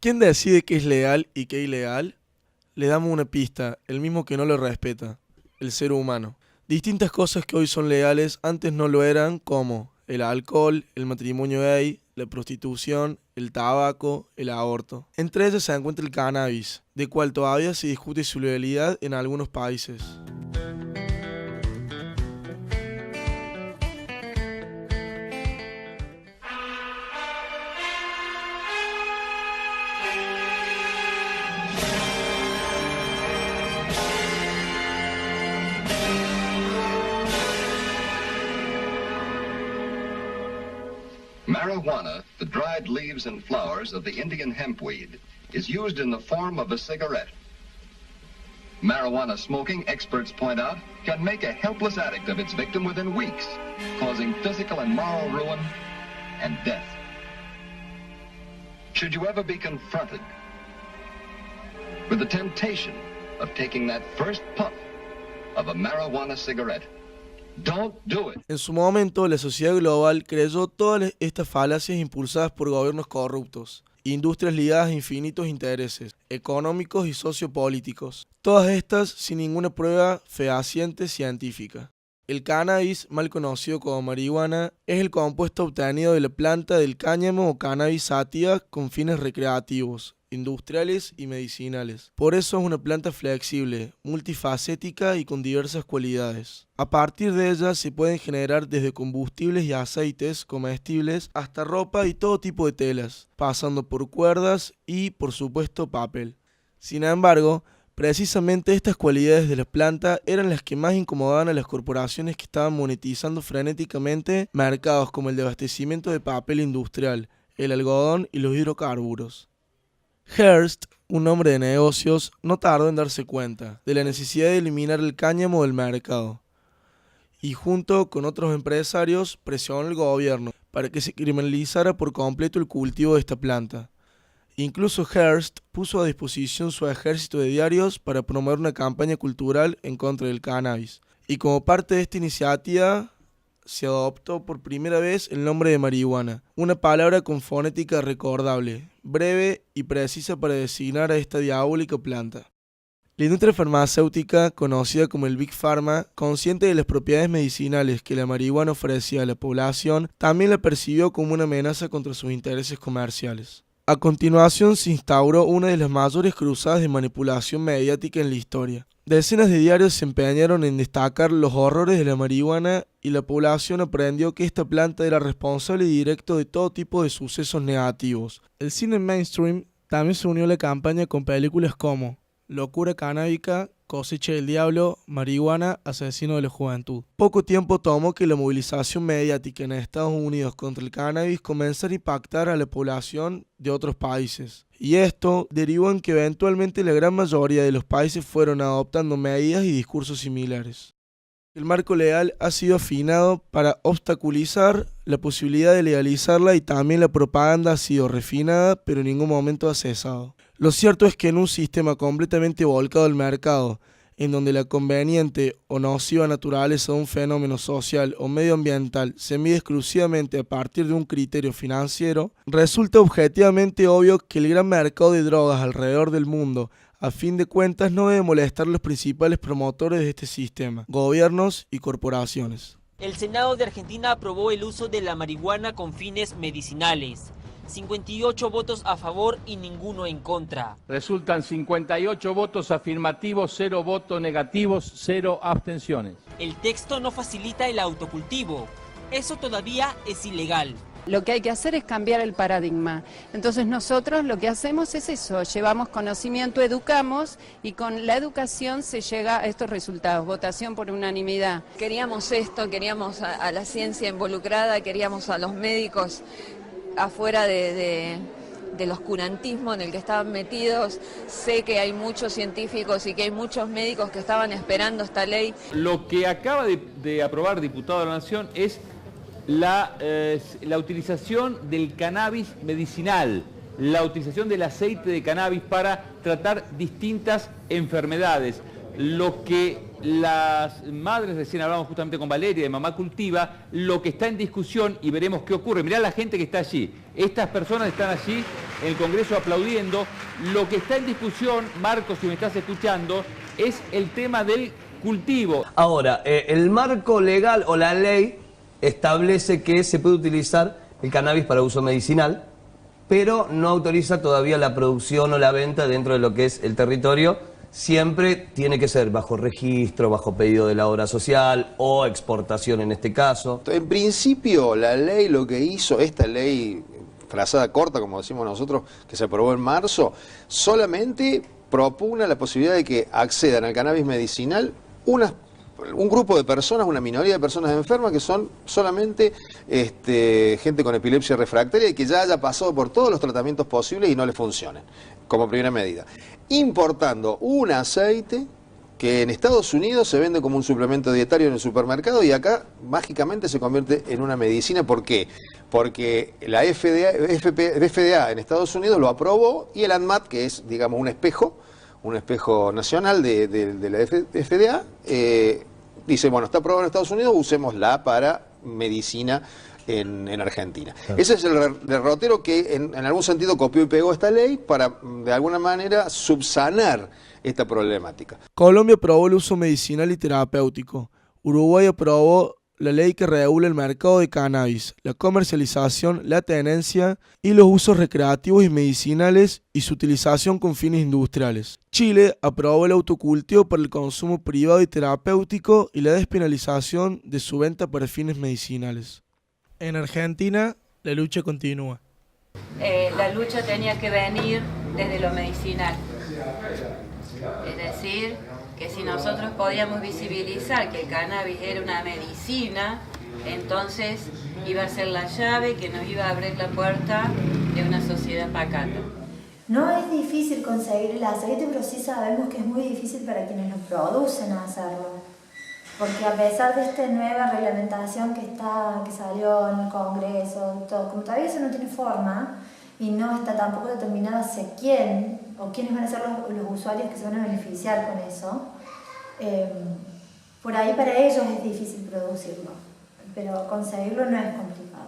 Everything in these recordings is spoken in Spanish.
¿Quién decide qué es legal y qué ilegal? Le damos una pista, el mismo que no lo respeta, el ser humano. Distintas cosas que hoy son legales antes no lo eran, como el alcohol, el matrimonio gay, la prostitución, el tabaco, el aborto. Entre ellas se encuentra el cannabis, de cual todavía se discute su legalidad en algunos países. Marijuana, the dried leaves and flowers of the Indian hempweed, is used in the form of a cigarette. Marijuana smoking, experts point out, can make a helpless addict of its victim within weeks, causing physical and moral ruin and death. Should you ever be confronted with the temptation of taking that first puff of a marijuana cigarette, don't do it. En su momento, la sociedad global creyó todas estas falacias impulsadas por gobiernos corruptos, industrias ligadas a infinitos intereses económicos y sociopolíticos, todas estas sin ninguna prueba fehaciente científica. El cannabis, mal conocido como marihuana, es el compuesto obtenido de la planta del cáñamo o cannabis sativa con fines recreativos, industriales y medicinales. Por eso es una planta flexible, multifacética y con diversas cualidades. A partir de ella se pueden generar desde combustibles y aceites comestibles hasta ropa y todo tipo de telas, pasando por cuerdas y, por supuesto, papel. Sin embargo, precisamente estas cualidades de la planta eran las que más incomodaban a las corporaciones que estaban monetizando frenéticamente mercados como el de abastecimiento de papel industrial, el algodón y los hidrocarburos. Hearst, un hombre de negocios, no tardó en darse cuenta de la necesidad de eliminar el cáñamo del mercado y junto con otros empresarios presionó al gobierno para que se criminalizara por completo el cultivo de esta planta. Incluso Hearst puso a disposición su ejército de diarios para promover una campaña cultural en contra del cannabis. Y como parte de esta iniciativa se adoptó por primera vez el nombre de marihuana, una palabra con fonética recordable, breve y precisa para designar a esta diabólica planta. La industria farmacéutica, conocida como el Big Pharma, consciente de las propiedades medicinales que la marihuana ofrecía a la población, también la percibió como una amenaza contra sus intereses comerciales. A continuación se instauró una de las mayores cruzadas de manipulación mediática en la historia. Decenas de diarios se empeñaron en destacar los horrores de la marihuana y la población aprendió que esta planta era responsable directo de todo tipo de sucesos negativos. El cine mainstream también se unió a la campaña con películas como Locura canábica, Cosecha del diablo, Marihuana, Asesino de la juventud. Poco tiempo tomó que la movilización mediática en Estados Unidos contra el cannabis comenzara a impactar a la población de otros países. Y esto derivó en que eventualmente la gran mayoría de los países fueron adoptando medidas y discursos similares. El marco legal ha sido afinado para obstaculizar la posibilidad de legalizarla y también la propaganda ha sido refinada, pero en ningún momento ha cesado. Lo cierto es que en un sistema completamente volcado al mercado, en donde la conveniente o nociva naturaleza de un fenómeno social o medioambiental se mide exclusivamente a partir de un criterio financiero, resulta objetivamente obvio que el gran mercado de drogas alrededor del mundo, a fin de cuentas, no debe molestar a los principales promotores de este sistema, gobiernos y corporaciones. El Senado de Argentina aprobó el uso de la marihuana con fines medicinales. 58 votos a favor y ninguno en contra. Resultan 58 votos afirmativos, 0 votos negativos, 0 abstenciones. El texto no facilita el autocultivo. Eso todavía es ilegal. Lo que hay que hacer es cambiar el paradigma. Entonces nosotros lo que hacemos es eso, llevamos conocimiento, educamos y con la educación se llega a estos resultados, votación por unanimidad. Queríamos esto, queríamos a la ciencia involucrada, queríamos a los médicos afuera del oscurantismo en el que estaban metidos. Sé que hay muchos científicos y que hay muchos médicos que estaban esperando esta ley. Lo que acaba de aprobar diputado de la Nación es la utilización del cannabis medicinal, la utilización del aceite de cannabis para tratar distintas enfermedades. Lo que las madres, recién hablamos justamente con Valeria de Mamá Cultiva, lo que está en discusión, y veremos qué ocurre. Mirá la gente que está allí. Estas personas están allí en el Congreso aplaudiendo. Lo que está en discusión, Marcos, si me estás escuchando, es el tema del cultivo. Ahora, el marco legal o la ley establece que se puede utilizar el cannabis para uso medicinal, pero no autoriza todavía la producción o la venta dentro de lo que es el territorio. Siempre tiene que ser bajo registro, bajo pedido de la obra social o exportación en este caso. En principio, la ley lo que hizo, esta ley frazada corta, como decimos nosotros, que se aprobó en marzo, solamente propugna la posibilidad de que accedan al cannabis medicinal un grupo de personas, una minoría de personas enfermas que son solamente gente con epilepsia refractaria y que ya haya pasado por todos los tratamientos posibles y no le funcionen, como primera medida. Importando un aceite que en Estados Unidos se vende como un suplemento dietario en el supermercado y acá mágicamente se convierte en una medicina. ¿Por qué? Porque la FDA en Estados Unidos lo aprobó y el ANMAT, que es, digamos, un espejo nacional de la FDA, dice, bueno, está aprobado en Estados Unidos, usémosla para medicina en Argentina. Claro. Ese es el derrotero que en algún sentido copió y pegó esta ley para, de alguna manera, subsanar esta problemática. Colombia aprobó el uso medicinal y terapéutico. Uruguay aprobó la ley que regula el mercado de cannabis, la comercialización, la tenencia y los usos recreativos y medicinales y su utilización con fines industriales. Chile aprobó el autocultivo para el consumo privado y terapéutico y la despenalización de su venta para fines medicinales. En Argentina, la lucha continúa. La lucha tenía que venir desde lo medicinal. Es decir, que si nosotros podíamos visibilizar que el cannabis era una medicina, entonces iba a ser la llave que nos iba a abrir la puerta de una sociedad pacata. No es difícil conseguir el aceite, pero sí sabemos que es muy difícil para quienes lo producen hacerlo. Porque a pesar de esta nueva reglamentación que salió en el Congreso, todo, como todavía eso no tiene forma y no está tampoco determinado hacia quién o quiénes van a ser los usuarios que se van a beneficiar con eso, por ahí para ellos es difícil producirlo, pero conseguirlo no es complicado.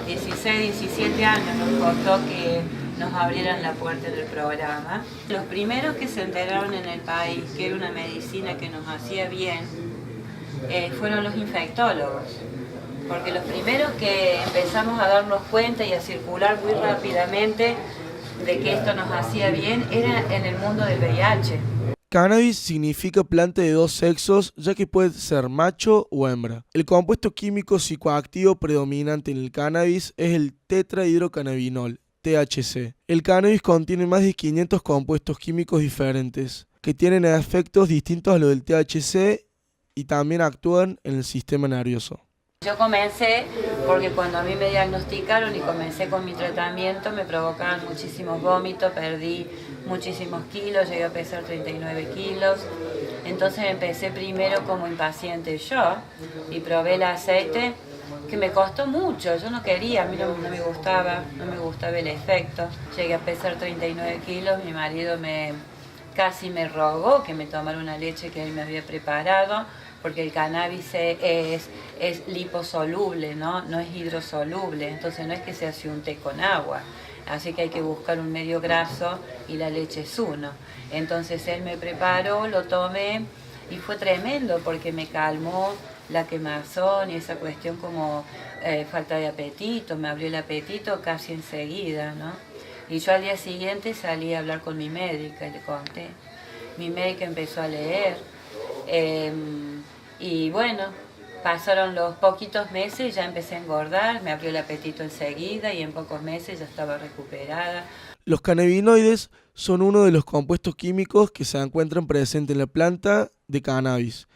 16, 17 años nos costó que nos abrieran la puerta del programa. Los primeros que se enteraron en el país que era una medicina que nos hacía bien fueron los infectólogos, porque los primeros que empezamos a darnos cuenta y a circular muy rápidamente de que esto nos hacía bien era en el mundo del VIH. Cannabis significa planta de dos sexos, ya que puede ser macho o hembra. El compuesto químico psicoactivo predominante en el cannabis es el tetrahidrocannabinol, THC. El cannabis contiene más de 500 compuestos químicos diferentes, que tienen efectos distintos a los del THC y también actúan en el sistema nervioso. Yo comencé porque cuando a mí me diagnosticaron y comencé con mi tratamiento me provocaban muchísimos vómitos, perdí muchísimos kilos, llegué a pesar 39 kilos. Entonces empecé primero como impaciente yo y probé el aceite que me costó mucho, yo no quería, a mí no me gustaba el efecto. Llegué a pesar 39 kilos, mi marido casi me rogó que me tomara una leche que él me había preparado, porque el cannabis es liposoluble, ¿no? No es hidrosoluble, entonces no es que se hace un té con agua, así que hay que buscar un medio graso y la leche es uno. Entonces él me preparó, lo tomé y fue tremendo porque me calmó la quemazón y esa cuestión como falta de apetito, me abrió el apetito casi enseguida, ¿no? Y yo al día siguiente salí a hablar con mi médica y le conté. Mi médica empezó a leer. Y bueno, pasaron los poquitos meses y ya empecé a engordar, me abrió el apetito enseguida y en pocos meses ya estaba recuperada. Los cannabinoides son uno de los compuestos químicos que se encuentran presentes en la planta de cannabis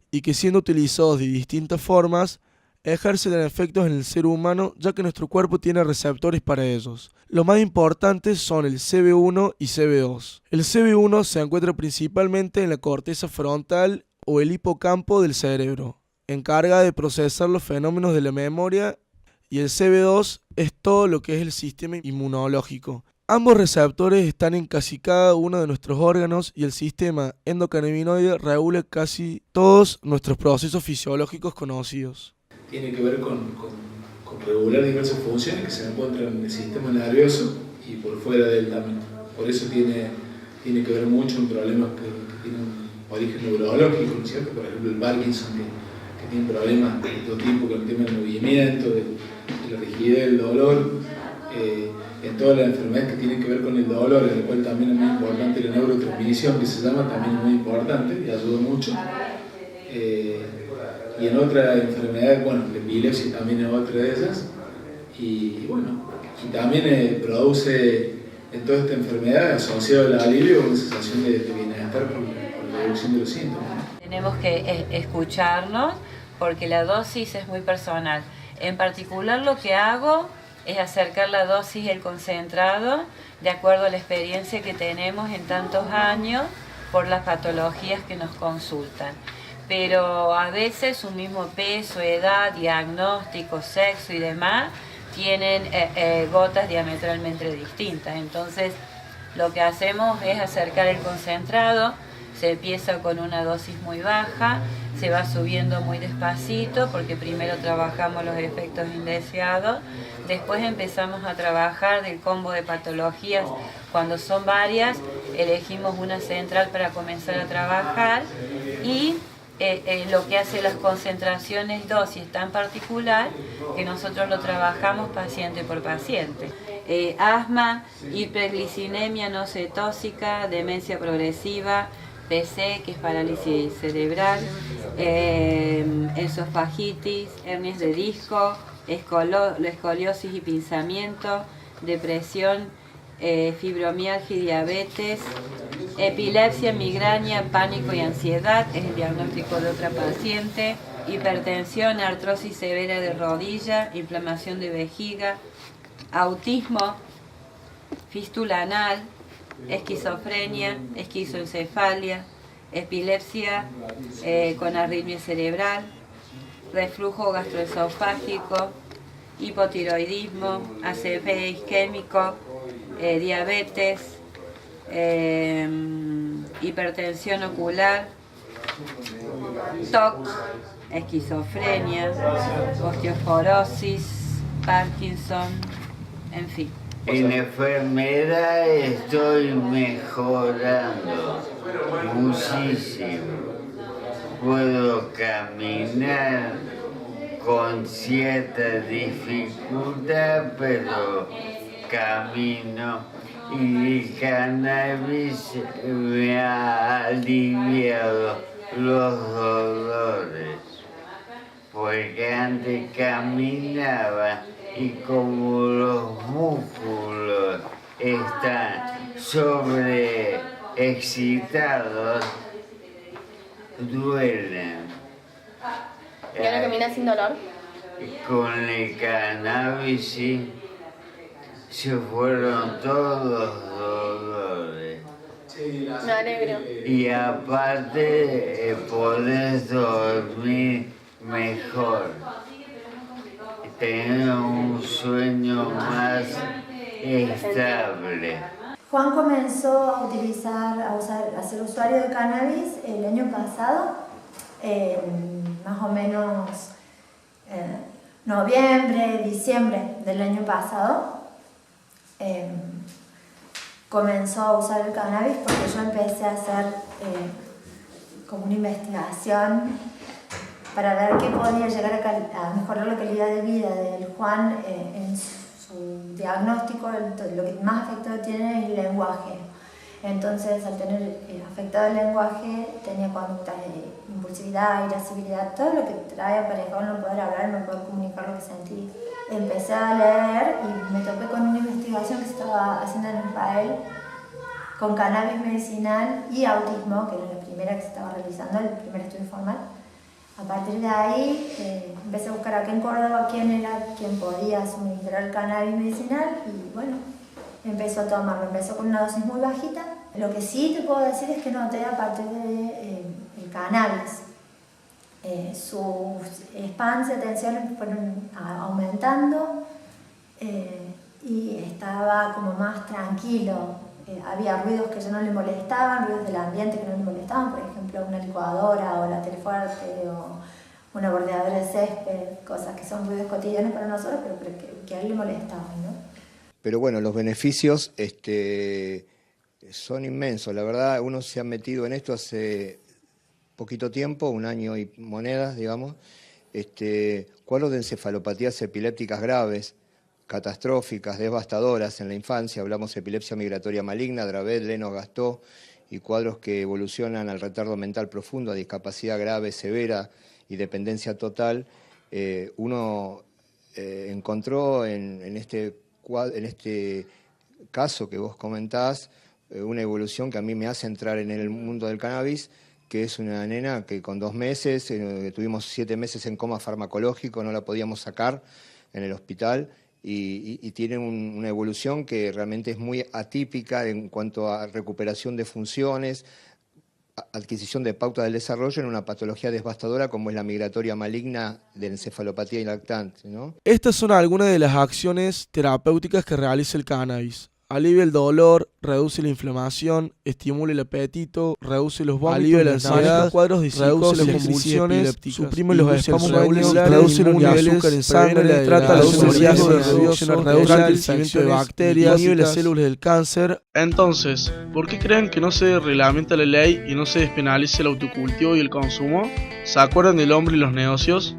y que siendo utilizados de distintas formas ejercen efectos en el ser humano ya que nuestro cuerpo tiene receptores para ellos. Los más importantes son el CB1 y CB2. El CB1 se encuentra principalmente en la corteza frontal o el hipocampo del cerebro, encarga de procesar los fenómenos de la memoria, y el CB2 es todo lo que es el sistema inmunológico, Ambos receptores están en casi cada uno de nuestros órganos y el sistema endocannabinoide regula casi todos nuestros procesos fisiológicos conocidos. Tiene que ver con regular diversas funciones que se encuentran en el sistema nervioso y por fuera de él también. Por eso tiene que ver mucho en problemas que tienen un origen neurológico, ¿no es cierto? Por ejemplo, el Parkinson, que tiene problemas de todo tipo con el tema del movimiento, de la rigidez, del dolor. En todas las enfermedades que tienen que ver con el dolor, en la cual también es muy importante la neurotransmisión, que se llama, también es muy importante y ayuda mucho. Y en otras enfermedades, bueno, la epilepsia también es otra de ellas. Y bueno, y también produce en toda esta enfermedad, asociado al alivio, una sensación de bienestar por la reducción de los síntomas. Tenemos que escucharnos porque la dosis es muy personal. En particular lo que hago es acercar la dosis, el concentrado, de acuerdo a la experiencia que tenemos en tantos años por las patologías que nos consultan. Pero a veces un mismo peso, edad, diagnóstico, sexo y demás tienen gotas diametralmente distintas. Entonces lo que hacemos es acercar el concentrado, se empieza con una dosis muy baja, se va subiendo muy despacito porque primero trabajamos los efectos indeseados, después empezamos a trabajar del combo de patologías. Cuando son varias, elegimos una central para comenzar a trabajar y lo que hace las concentraciones dosis tan particular que nosotros lo trabajamos paciente por paciente. Asma, hiperglicinemia no cetóxica, demencia progresiva, PC, que es parálisis cerebral, esofagitis, hernias de disco, escoliosis y pinzamiento, depresión, fibromialgia y diabetes, epilepsia, migraña, pánico y ansiedad, es el diagnóstico de otra paciente, hipertensión, artrosis severa de rodilla, inflamación de vejiga, autismo, fístula anal, esquizofrenia, esquizoencefalia, epilepsia con arritmia cerebral, reflujo gastroesofágico, hipotiroidismo, ACV isquémico, diabetes, hipertensión ocular, TOC, esquizofrenia, osteoporosis, Parkinson, en fin. En enfermedad estoy mejorando muchísimo. Puedo caminar con cierta dificultad, pero camino. Y el cannabis me ha aliviado los dolores, porque antes caminaba y como los músculos están sobreexcitados, duelen. ¿Y ahora caminas sin dolor? Con el cannabis sí, se fueron todos los dolores. Me alegro. Y aparte podés dormir mejor. Tener un sueño más estable. Juan comenzó a ser usuario de cannabis el año pasado, más o menos noviembre, diciembre del año pasado. Comenzó a usar el cannabis porque yo empecé a hacer como una investigación para ver qué podía llegar a mejorar la calidad de vida del Juan en su diagnóstico. Lo que más afectado tiene es el lenguaje. Entonces, al tener afectado el lenguaje, tenía conductas de impulsividad, irascibilidad, todo lo que trae aparejado no poder hablar, no poder comunicar lo que sentí. Empecé a leer y me topé con una investigación que se estaba haciendo en Israel con cannabis medicinal y autismo, que era la primera que se estaba realizando, el primer estudio formal. A partir de ahí empecé a buscar acá en Córdoba quién podía suministrar el cannabis medicinal y bueno, empezó a tomarlo. Empezó con una dosis muy bajita. Lo que sí te puedo decir es que noté a partir del cannabis sus spans de atención fueron aumentando y estaba como más tranquilo. Había ruidos que ya no le molestaban, ruidos del ambiente que no le molestaban, por ejemplo una licuadora o la tele fuerte o una bordeadora de césped, cosas que son ruidos cotidianos para nosotros, pero que a él le molestaban, ¿no? Pero bueno, los beneficios son inmensos. La verdad, uno se ha metido en esto hace poquito tiempo, 1 año y monedas, digamos. Cuadros de encefalopatías epilépticas graves, catastróficas, devastadoras en la infancia. Hablamos de epilepsia migratoria maligna, Dravet, Lennox-Gastaut, y cuadros que evolucionan al retardo mental profundo, a discapacidad grave, severa y dependencia total. Uno encontró en este caso que vos comentás una evolución que a mí me hace entrar en el mundo del cannabis, que es una nena que con 2 meses, tuvimos 7 meses en coma farmacológico, no la podíamos sacar en el hospital, y tiene una evolución que realmente es muy atípica en cuanto a recuperación de funciones, adquisición de pauta del desarrollo en una patología devastadora como es la migratoria maligna de encefalopatía lactante, ¿no? Estas son algunas de las acciones terapéuticas que realiza el cannabis. Alivia el dolor, reduce la inflamación, estimula el apetito, reduce los vómitos, alivia la ansiedad, cuadros de psicosis, reduce las convulsiones, suprime los espasmos regulares, reduce los niveles de azúcar en sangre, trata la psoriasis nerviosa, reduce el crecimiento de bacterias, inhibe las células del cáncer. Entonces, ¿por qué creen que no se reglamenta la ley y no se despenalice el autocultivo y el consumo? ¿Se acuerdan del hombre y los negocios?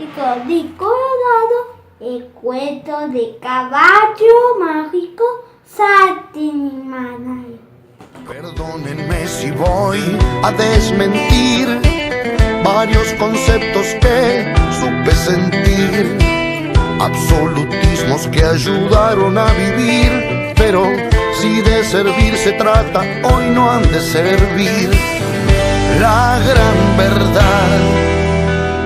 Y con el colorado, el cuento de caballo mágico, Satinimanayo. Perdónenme si voy a desmentir varios conceptos que supe sentir, absolutismos que ayudaron a vivir, pero si de servir se trata, hoy no han de servir. La gran verdad